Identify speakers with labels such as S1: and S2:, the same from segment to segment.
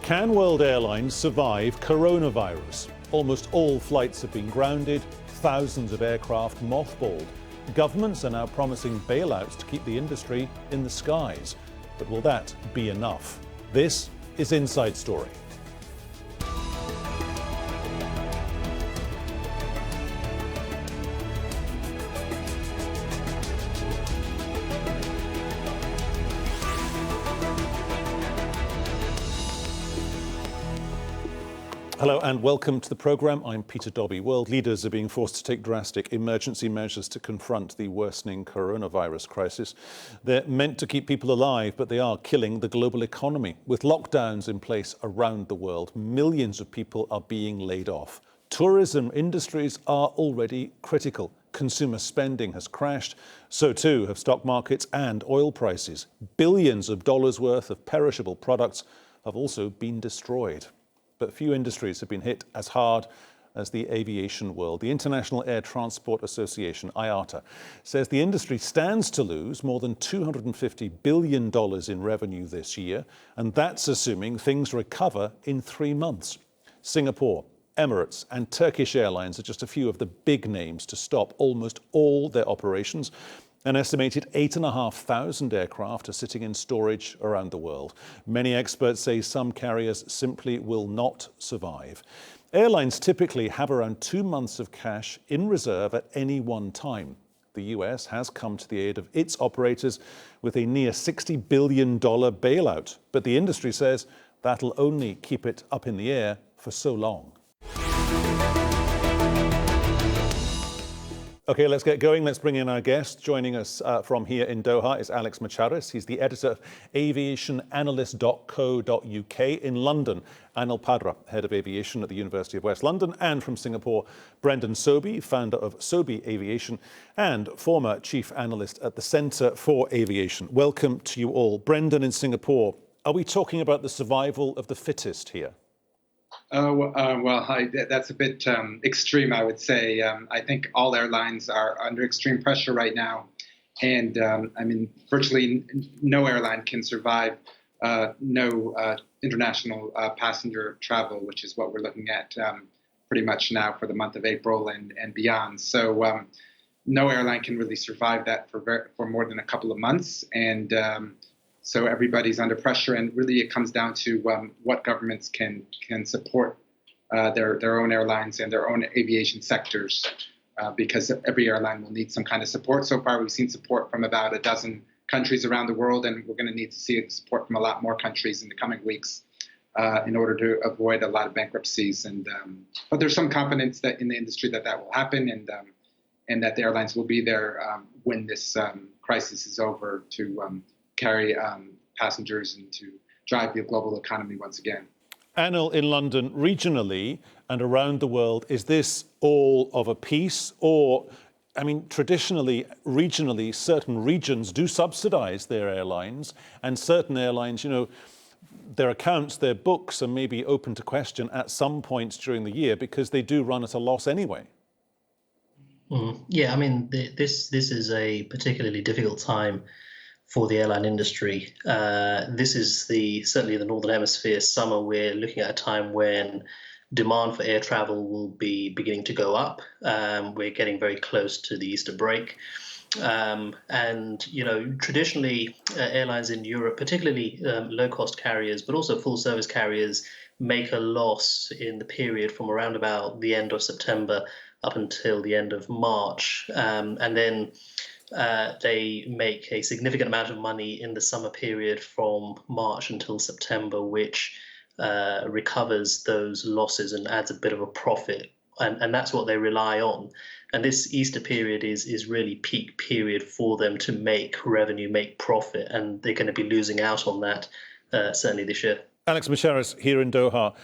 S1: Can world airlines survive coronavirus? Almost all flights have been grounded, thousands of aircraft mothballed. Governments are now promising bailouts to keep the industry in the skies. But will that be enough? This is Inside Story. Hello and welcome to the programme. I'm Peter Dobbie. World leaders are being forced to take drastic emergency measures to confront the worsening coronavirus crisis. They're meant to keep people alive, but they are killing the global economy. With lockdowns in place around the world, millions of people are being laid off. Tourism industries are already critical. Consumer spending has crashed. So too have stock markets and oil prices. Billions of dollars worth of perishable products have also been destroyed. But few industries have been hit as hard as the aviation world. The International Air Transport Association, IATA, says the industry stands to lose more than $250 billion in revenue this year, and that's assuming things recover in 3 months. Singapore, Emirates and Turkish Airlines are just a few of the big names to stop almost all their operations. An estimated 8,500 aircraft are sitting in storage around the world. Many experts say some carriers simply will not survive. Airlines typically have around 2 months of cash in reserve at any one time. The US has come to the aid of its operators with a near $60 billion bailout, but the industry says that'll only keep it up in the air for so long. Okay, let's get going. Let's bring in our guest. Joining us from here in Doha is Alex Macheras. He's the editor of aviationanalyst.co.uk. In London, Anil Padhra, head of aviation at the University of West London. And from Singapore, Brendan Sobie, founder of Sobie Aviation and former chief analyst at the Centre for Aviation. Welcome to you all. Brendan in Singapore, are we talking about the survival of the fittest here?
S2: That's a bit extreme, I would say. I think all airlines are under extreme pressure right now. And virtually no airline can survive no international passenger travel, which is what we're looking at pretty much now for the month of April and beyond. So no airline can really survive that for more than a couple of months. And so everybody's under pressure, and really it comes down to what governments can support their own airlines and their own aviation sectors, because every airline will need some kind of support. So far, we've seen support from about a dozen countries around the world, and we're going to need to see support from a lot more countries in the coming weeks in order to avoid a lot of bankruptcies. But there's some confidence that in the industry that will happen, and that the airlines will be there when this crisis is over to carry passengers and to drive the global economy once again.
S1: Anil, in London, regionally and around the world, is this all of a piece? Or, traditionally, regionally, certain regions do subsidize their airlines, and certain airlines, their accounts, their books are maybe open to question at some points during the year because they do run at a loss anyway.
S3: Yeah, this is a particularly difficult time for the airline industry. This is certainly the Northern Hemisphere summer. We're looking at a time when demand for air travel will be beginning to go up. We're getting very close to the Easter break. Traditionally, airlines in Europe, particularly low-cost carriers, but also full-service carriers, make a loss in the period from around about the end of September up until the end of March. And then they make a significant amount of money in the summer period from March until September, which recovers those losses and adds a bit of a profit. And that's what they rely on. And this Easter period is really peak period for them to make revenue, make profit, and they're going to be losing out on that certainly this year.
S1: Alex Macheras here in Doha.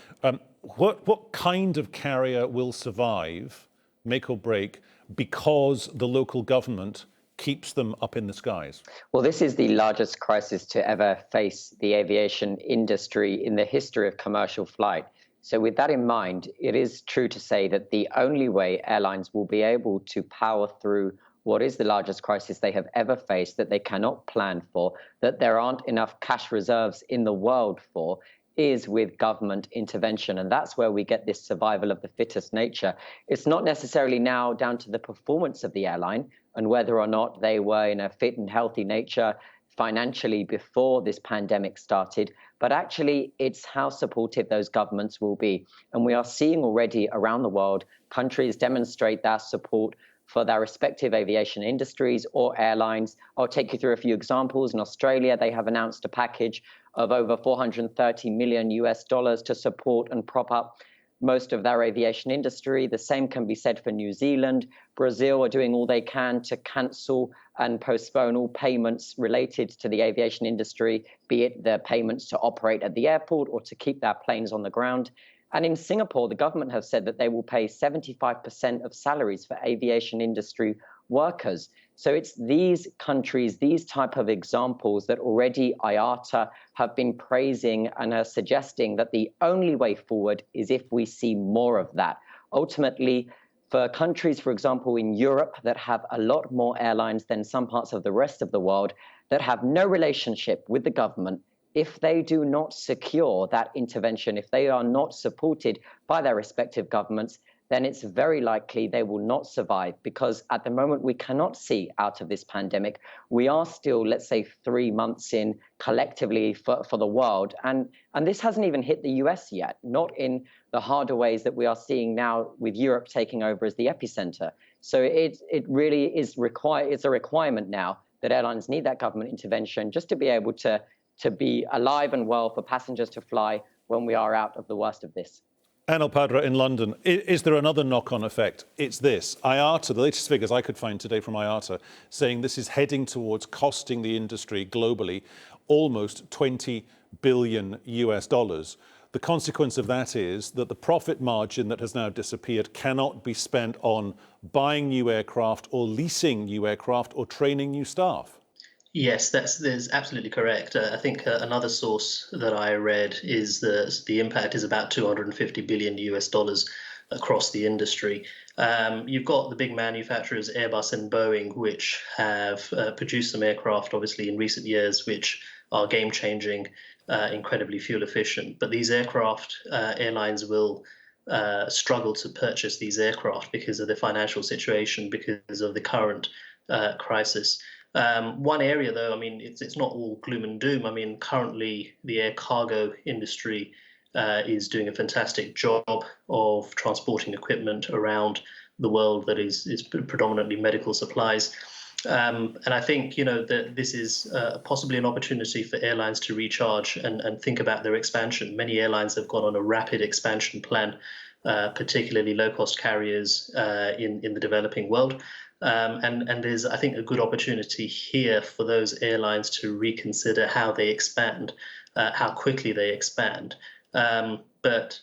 S1: What kind of carrier will survive, make or break, because the local government keeps them up in the skies?
S4: Well, this is the largest crisis to ever face the aviation industry in the history of commercial flight. So with that in mind, it is true to say that the only way airlines will be able to power through what is the largest crisis they have ever faced, that they cannot plan for, that there aren't enough cash reserves in the world for, is with government intervention. And that's where we get this survival of the fittest nature. It's not necessarily now down to the performance of the airline and whether or not they were in a fit and healthy nature financially before this pandemic started, but actually it's how supportive those governments will be. And we are seeing already around the world countries demonstrate their support for their respective aviation industries or airlines. I'll take you through a few examples. In Australia, they have announced a package of over 430 million US dollars to support and prop up most of their aviation industry. The same can be said for New Zealand. Brazil are doing all they can to cancel and postpone all payments related to the aviation industry, be it the payments to operate at the airport or to keep their planes on the ground. And in Singapore, the government have said that they will pay 75% of salaries for aviation industry workers. So it's these countries, these type of examples that already IATA have been praising and are suggesting that the only way forward is if we see more of that. Ultimately, for countries, for example, in Europe that have a lot more airlines than some parts of the rest of the world that have no relationship with the government, if they do not secure that intervention, if they are not supported by their respective governments, then it's very likely they will not survive, because at the moment we cannot see out of this pandemic. We are still, let's say, 3 months in collectively for the world. And this hasn't even hit the US yet, not in the harder ways that we are seeing now with Europe taking over as the epicenter. So it really is it's a requirement now that airlines need that government intervention just to be able to be alive and well for passengers to fly when we are out of the worst of this.
S1: Anil Padhra in London. Is there another knock-on effect? It's this. IATA, the latest figures I could find today from IATA, saying this is heading towards costing the industry globally almost 20 billion US dollars. The consequence of that is that the profit margin that has now disappeared cannot be spent on buying new aircraft or leasing new aircraft or training new staff.
S3: Yes, that's absolutely correct. I think another source that I read is that the impact is about 250 billion US dollars across the industry. You've got the big manufacturers, Airbus and Boeing, which have produced some aircraft, obviously, in recent years, which are game-changing, incredibly fuel efficient. But these aircraft, airlines will struggle to purchase these aircraft because of the financial situation, because of the current crisis. One area, though, I mean, it's not all gloom and doom. I mean, currently the air cargo industry is doing a fantastic job of transporting equipment around the world that is predominantly medical supplies. And I think, that this is possibly an opportunity for airlines to recharge and think about their expansion. Many airlines have gone on a rapid expansion plan, particularly low-cost carriers in the developing world. And there's, I think, a good opportunity here for those airlines to reconsider how they expand, how quickly they expand. But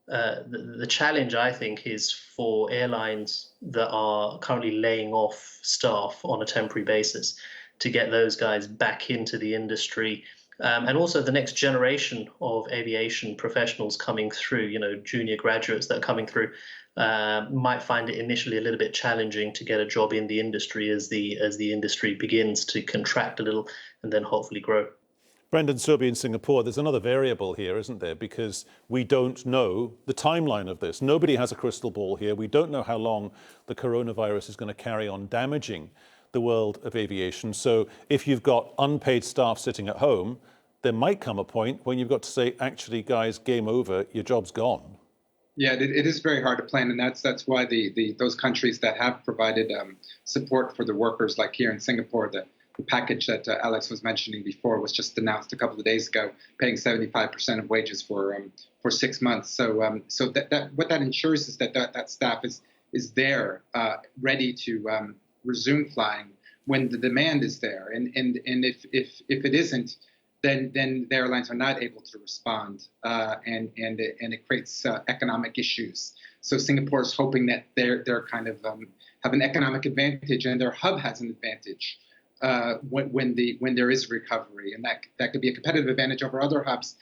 S3: the challenge, I think, is for airlines that are currently laying off staff on a temporary basis to get those guys back into the industry. And also the next generation of aviation professionals coming through, junior graduates that are coming through, might find it initially a little bit challenging to get a job in the industry as the industry begins to contract a little and then hopefully grow.
S1: Brendan, Sobie in Singapore, there's another variable here, isn't there? Because we don't know the timeline of this. Nobody has a crystal ball here. We don't know how long the coronavirus is going to carry on damaging the world of aviation. So if you've got unpaid staff sitting at home, there might come a point when you've got to say, actually, guys, game over, your job's gone.
S2: Yeah, it is very hard to plan, and that's why those countries that have provided support for the workers, like here in Singapore, the package that Alex was mentioning before was just announced a couple of days ago, paying 75% of wages for 6 months. So that what that ensures is that staff is there, ready to resume flying when the demand is there, and if it isn't, then the airlines are not able to respond, and it creates economic issues. So Singapore is hoping that they're kind of have an economic advantage, and their hub has an advantage when there is recovery, and that could be a competitive advantage over other hubs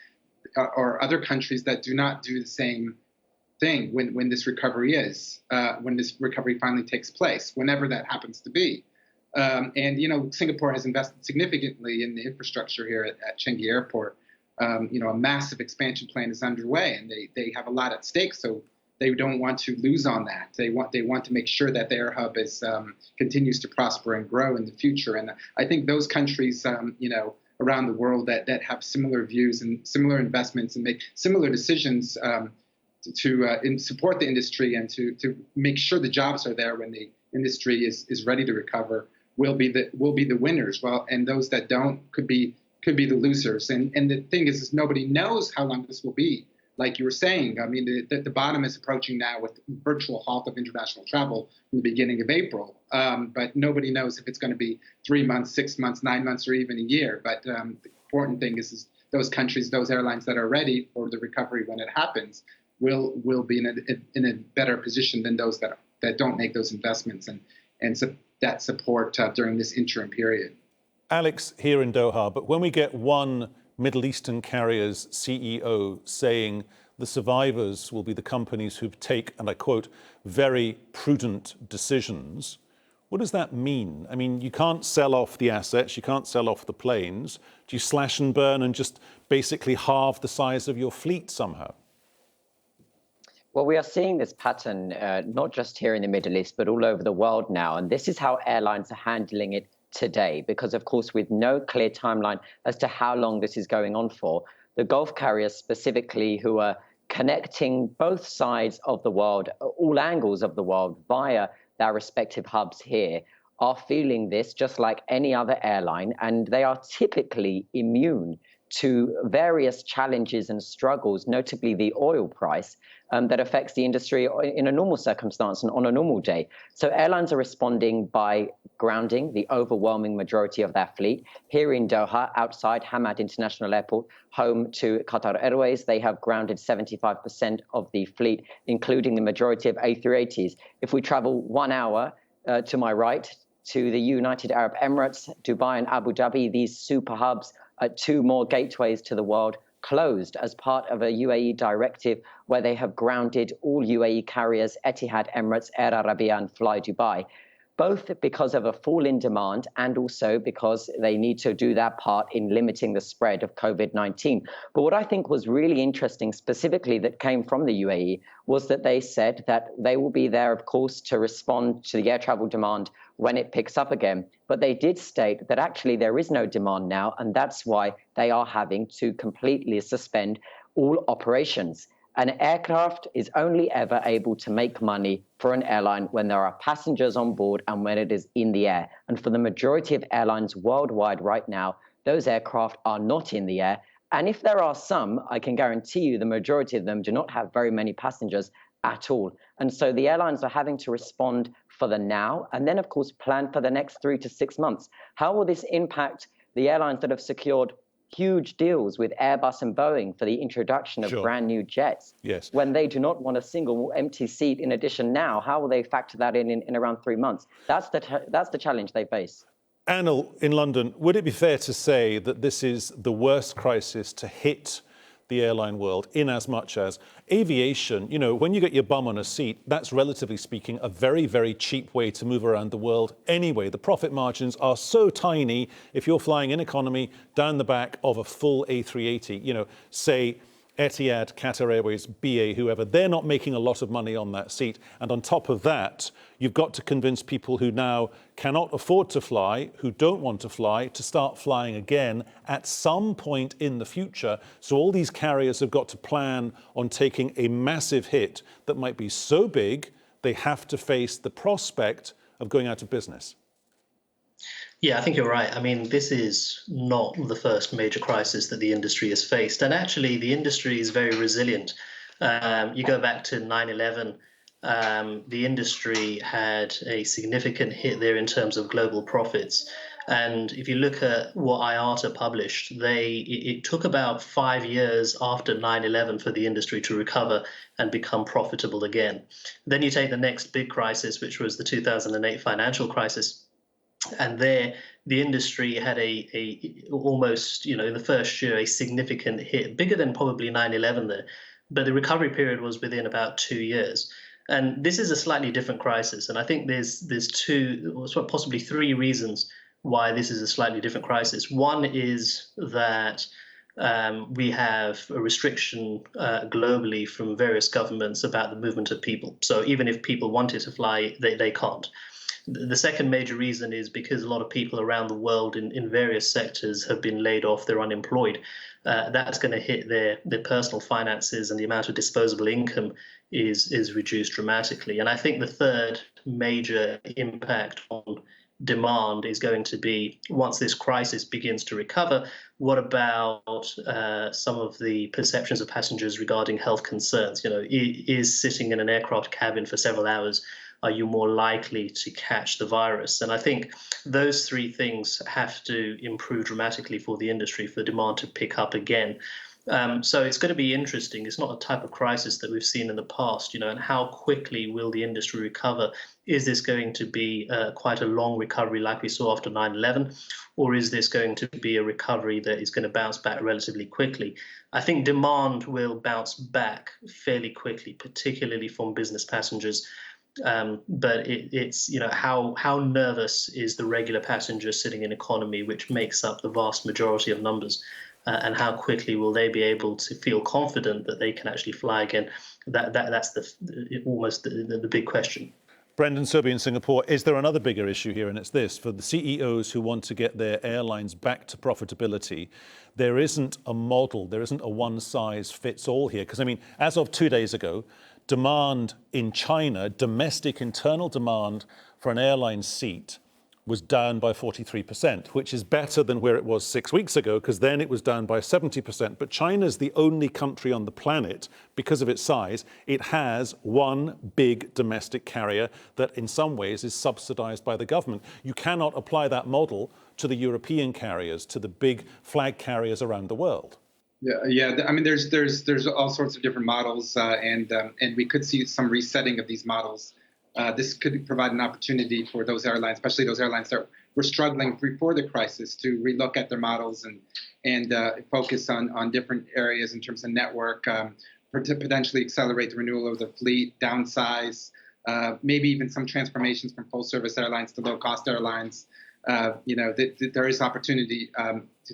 S2: or other countries that do not do the same thing when this recovery finally takes place, whenever that happens to be. And Singapore has invested significantly in the infrastructure here at Changi Airport, a massive expansion plan is underway, and they have a lot at stake. So they don't want to lose on that. They want to make sure that their hub continues to prosper and grow in the future. And I think those countries, around the world that have similar views and similar investments and make similar decisions to support the industry and to make sure the jobs are there when the industry is ready to recover will be the winners. Well, and those that don't could be the losers. And the thing is nobody knows how long this will be. Like you were saying, I mean, the bottom is approaching now with virtual halt of international travel from the beginning of April. But nobody knows if it's going to be 3 months, 6 months, 9 months, or even a year. But the important thing is those countries, those airlines that are ready for the recovery when it happens, will be in a better position than those that don't make those investments and that support during this interim period.
S1: Alex here in Doha, but when we get one Middle Eastern carrier's CEO saying the survivors will be the companies who take, and I quote, very prudent decisions, what does that mean? I mean, you can't sell off the assets, you can't sell off the planes. Do you slash and burn and just basically halve the size of your fleet somehow?
S4: Well, we are seeing this pattern not just here in the Middle East, but all over the world now. And this is how airlines are handling it today, because, of course, with no clear timeline as to how long this is going on for, the Gulf carriers specifically, who are connecting both sides of the world, all angles of the world via their respective hubs here, are feeling this just like any other airline, and they are typically immune to various challenges and struggles, notably the oil price, that affects the industry in a normal circumstance and on a normal day. So airlines are responding by grounding the overwhelming majority of their fleet. Here in Doha, outside Hamad International Airport, home to Qatar Airways, they have grounded 75% of the fleet, including the majority of A380s. If we travel 1 hour to my right, to the United Arab Emirates, Dubai and Abu Dhabi, these super hubs, 2 more gateways to the world, closed as part of a UAE directive where they have grounded all UAE carriers, Etihad, Emirates, Air Arabia and Fly Dubai, both because of a fall in demand and also because they need to do their part in limiting the spread of COVID-19. But what I think was really interesting, specifically that came from the UAE, was that they said that they will be there, of course, to respond to the air travel demand when it picks up again. But they did state that actually there is no demand now, and that's why they are having to completely suspend all operations. An aircraft is only ever able to make money for an airline when there are passengers on board and when it is in the air. And for the majority of airlines worldwide right now, those aircraft are not in the air. And if there are some, I can guarantee you the majority of them do not have very many passengers at all. And so the airlines are having to respond for the now and then, of course, plan for the next 3 to 6 months. How will this impact the airlines that have secured huge deals with Airbus and Boeing for the introduction of brand new jets?
S1: Yes.
S4: When they do not want a single empty seat in addition now, how will they factor that in around 3 months? That's the challenge they face.
S1: Anil, in London, would it be fair to say that this is the worst crisis to hit the airline world, in as much as aviation, when you get your bum on a seat, that's relatively speaking a very, very cheap way to move around the world anyway. The profit margins are so tiny if you're flying in economy down the back of a full A380, say Etihad, Qatar Airways, BA, whoever, they're not making a lot of money on that seat. And on top of that, you've got to convince people who now cannot afford to fly, who don't want to fly, to start flying again at some point in the future. So all these carriers have got to plan on taking a massive hit that might be so big, they have to face the prospect of going out of business.
S3: Yeah, I think you're right. I mean, this is not the first major crisis that the industry has faced. And actually, the industry is very resilient. You go back to 9/11, the industry had a significant hit there in terms of global profits. And if you look at what IATA published, it took about 5 years after 9/11 for the industry to recover and become profitable again. Then you take the next big crisis, which was the 2008 financial crisis. And there, the industry had a almost, in the first year, a significant hit, bigger than probably 9/11 there. But the recovery period was within about 2 years. And this is a slightly different crisis. And I think there's 2, or possibly 3 reasons why this is a slightly different crisis. One is that we have a restriction globally from various governments about the movement of people. So even if people wanted to fly, they can't. The second major reason is because a lot of people around the world in various sectors have been laid off, they're unemployed. That's going to hit their personal finances, and the amount of disposable income is reduced dramatically. And I think the third major impact on demand is going to be, once this crisis begins to recover, what about some of the perceptions of passengers regarding health concerns? You know, is sitting in an aircraft cabin for several hours, are you more likely to catch the virus? And I think those three things have to improve dramatically for the industry, for demand to pick up again. So it's going to be interesting. It's not a type of crisis that we've seen in the past, you know, and how quickly will the industry recover? Is this going to be quite a long recovery like we saw after 9/11, or is this going to be a recovery that is going to bounce back relatively quickly? I think demand will bounce back fairly quickly, particularly from business passengers. But it's, you know, how nervous is the regular passenger sitting in economy, which makes up the vast majority of numbers, and how quickly will they be able to feel confident that they can actually fly again? That's almost the big question.
S1: Brendan, Sobie in Singapore, is there another bigger issue here? And it's this: for the CEOs who want to get their airlines back to profitability, there isn't a model, there isn't a one-size-fits-all here. Because, I mean, as of 2 days ago, demand in China, domestic internal demand for an airline seat was down by 43%, which is better than where it was 6 weeks ago, because then it was down by 70%. But China's the only country on the planet, because of its size, it has one big domestic carrier that in some ways is subsidized by the government. You cannot apply that model to the European carriers, to the big flag carriers around the world.
S2: Yeah. I mean, there's all sorts of different models, and we could see some resetting of these models. This could provide an opportunity for those airlines, especially those airlines that were struggling before the crisis, to relook at their models and focus on different areas in terms of network, to potentially accelerate the renewal of the fleet, downsize, maybe even some transformations from full-service airlines to low-cost airlines. There is opportunity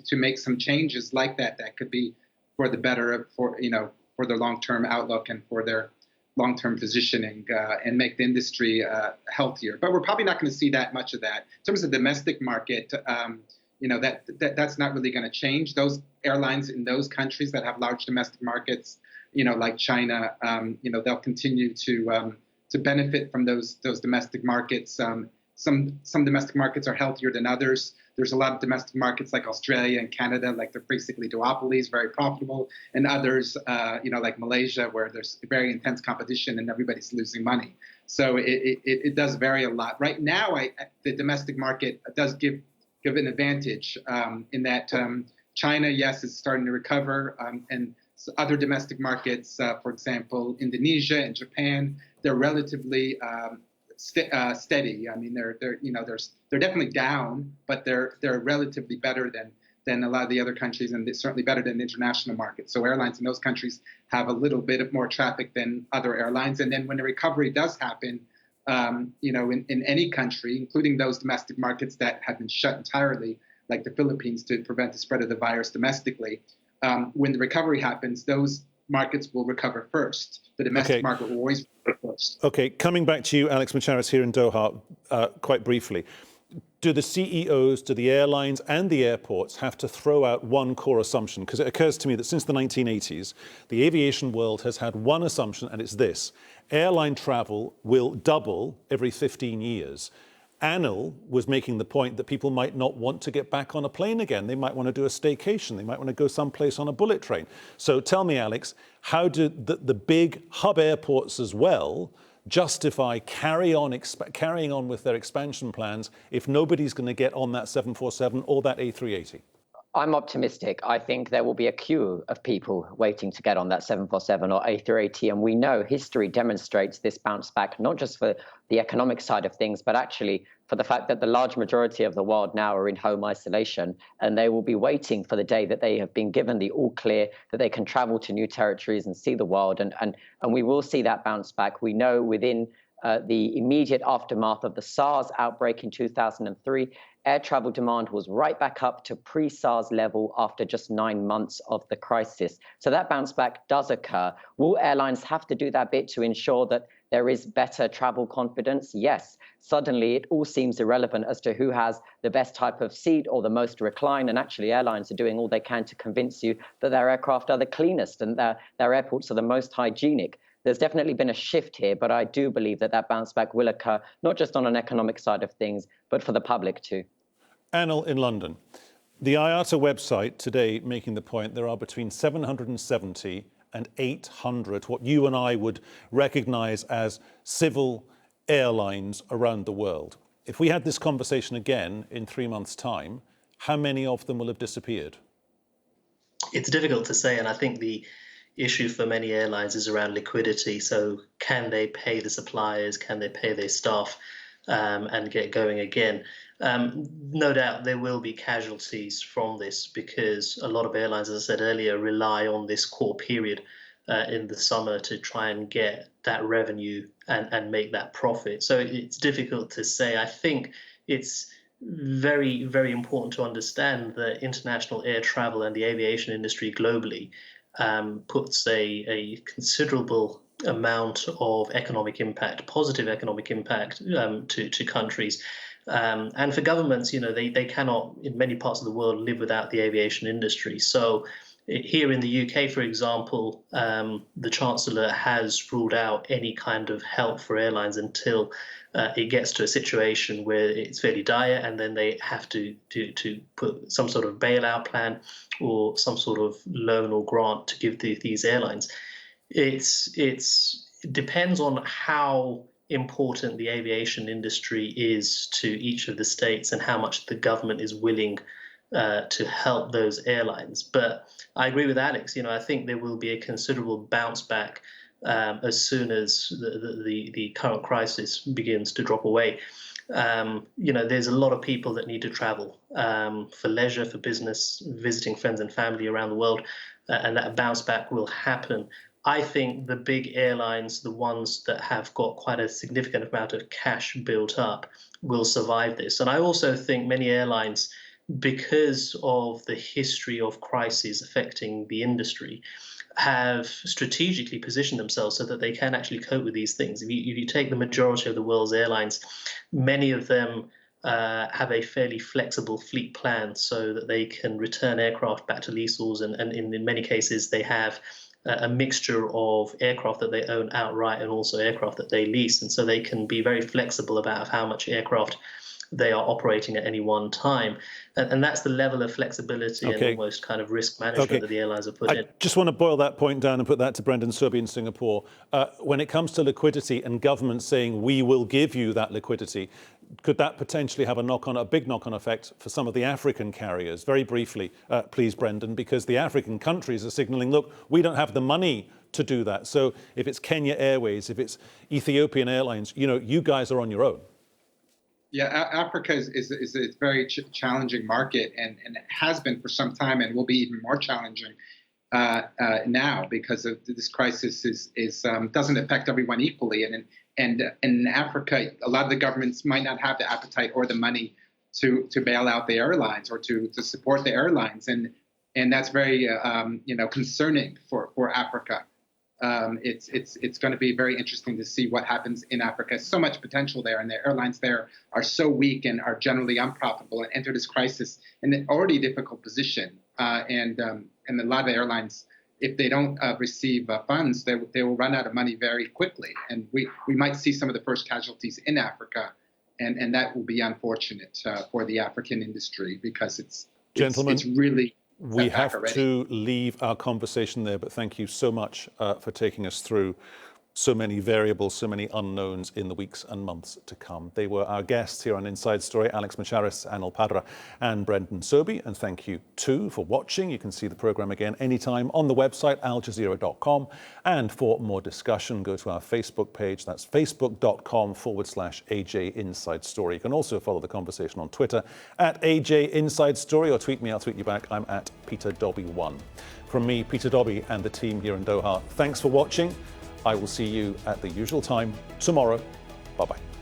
S2: to make some changes like that could be for the better, for their long-term outlook and for their long-term positioning, and make the industry healthier. But we're probably not going to see that much of that. In terms of the domestic market, that's not really going to change. Those airlines in those countries that have large domestic markets, like China, they'll continue to benefit from those domestic markets. Some domestic markets are healthier than others. There's a lot of domestic markets like Australia and Canada, like they're basically duopolies, very profitable, and others, like Malaysia, where there's very intense competition and everybody's losing money. So it does vary a lot. Right now, the domestic market does give an advantage in that China, yes, is starting to recover, and other domestic markets, for example, Indonesia and Japan, they're relatively steady. I mean, they're definitely down, but they're relatively better than a lot of the other countries, and certainly better than the international market. So airlines in those countries have a little bit more traffic than other airlines. And then when the recovery does happen, in any country, including those domestic markets that have been shut entirely, like the Philippines, to prevent the spread of the virus domestically, when the recovery happens, those markets will recover first. The domestic market will always recover first.
S1: Okay, coming back to you, Alex Macheras, here in Doha, quite briefly. Do the CEOs, do the airlines and the airports have to throw out one core assumption? Because it occurs to me that since the 1980s, the aviation world has had one assumption, and it's this: airline travel will double every 15 years. Anil was making the point that people might not want to get back on a plane again. They might want to do a staycation. They might want to go someplace on a bullet train. So tell me, Alex, how do the big hub airports as well justify carrying on with their expansion plans if nobody's going to get on that 747 or that A380?
S4: I'm optimistic. I think there will be a queue of people waiting to get on that 747 or A380. And we know history demonstrates this bounce back, not just for the economic side of things, but actually for the fact that the large majority of the world now are in home isolation, and they will be waiting for the day that they have been given the all clear, that they can travel to new territories and see the world. And we will see that bounce back. We know within the immediate aftermath of the SARS outbreak in 2003, air travel demand was right back up to pre-SARS level after just 9 months of the crisis. So that bounce back does occur. Will airlines have to do that bit to ensure that there is better travel confidence? Yes. Suddenly, it all seems irrelevant as to who has the best type of seat or the most recline. And actually, airlines are doing all they can to convince you that their aircraft are the cleanest and their airports are the most hygienic. There's definitely been a shift here, but I do believe that that bounce back will occur, not just on an economic side of things, but for the public too.
S1: Anil in London. The IATA website today making the point there are between 770 and 800, what you and I would recognize as civil airlines around the world. If we had this conversation again in 3 months' time, how many of them will have disappeared?
S3: It's difficult to say, and I think the issue for many airlines is around liquidity. So can they pay the suppliers? Can they pay their staff and get going again? No doubt there will be casualties from this because a lot of airlines, as I said earlier, rely on this core period in the summer to try and get that revenue and make that profit. So it's difficult to say. I think it's very, very important to understand that international air travel and the aviation industry globally puts a considerable amount of economic impact, positive economic impact to countries. And for governments, they cannot, in many parts of the world, live without the aviation industry. So here in the UK, for example, the Chancellor has ruled out any kind of help for airlines until it gets to a situation where it's fairly dire, and then they have to put some sort of bailout plan or some sort of loan or grant to give these airlines. It depends on how important the aviation industry is to each of the states and how much the government is willing to help those airlines. But I agree with Alex. I think there will be a considerable bounce back as soon as the current crisis begins to drop away. There's a lot of people that need to travel for leisure, for business, visiting friends and family around the world, and that bounce back will happen. I think the big airlines, the ones that have got quite a significant amount of cash built up, will survive this. And I also think many airlines, because of the history of crises affecting the industry, have strategically positioned themselves so that they can actually cope with these things. If you take the majority of the world's airlines, many of them have a fairly flexible fleet plan so that they can return aircraft back to lessors, and in many cases they have a mixture of aircraft that they own outright and also aircraft that they lease, and so they can be very flexible about how much aircraft they are operating at any one time. And that's the level of flexibility and almost kind of risk management that the airlines have put in.
S1: I just want to boil that point down and put that to Brendan Sobie in Singapore. When it comes to liquidity and government saying we will give you that liquidity, could that potentially have a big knock-on effect for some of the African carriers? Very briefly, please, Brendan, because the African countries are signalling, look, we don't have the money to do that. So if it's Kenya Airways, if it's Ethiopian Airlines, you guys are on your own.
S2: Yeah, Africa is a very challenging market, and it has been for some time, and will be even more challenging now because of this crisis doesn't affect everyone equally. And in Africa, a lot of the governments might not have the appetite or the money to bail out the airlines or to support the airlines, and that's very concerning for Africa. It's going to be very interesting to see what happens in Africa. So much potential there, and the airlines there are so weak and are generally unprofitable and enter this crisis in an already difficult position. And a lot of the airlines, if they don't receive funds, they will run out of money very quickly. And we might see some of the first casualties in Africa, and that will be unfortunate for the African industry because it's really.
S1: We have to leave our conversation there, but thank you so much for taking us through so many variables, so many unknowns in the weeks and months to come. They were our guests here on Inside Story, Alex Macheras, Anil Padhra and Brendan Sobie. And thank you too for watching. You can see the programme again anytime on the website aljazeera.com. And for more discussion, go to our Facebook page. That's facebook.com/AJ Inside Story. You can also follow the conversation on Twitter at AJ Inside Story, or tweet me, I'll tweet you back. I'm at Peter Dobbie1. From me, Peter Dobbie, and the team here in Doha, thanks for watching. I will see you at the usual time tomorrow. Bye-bye.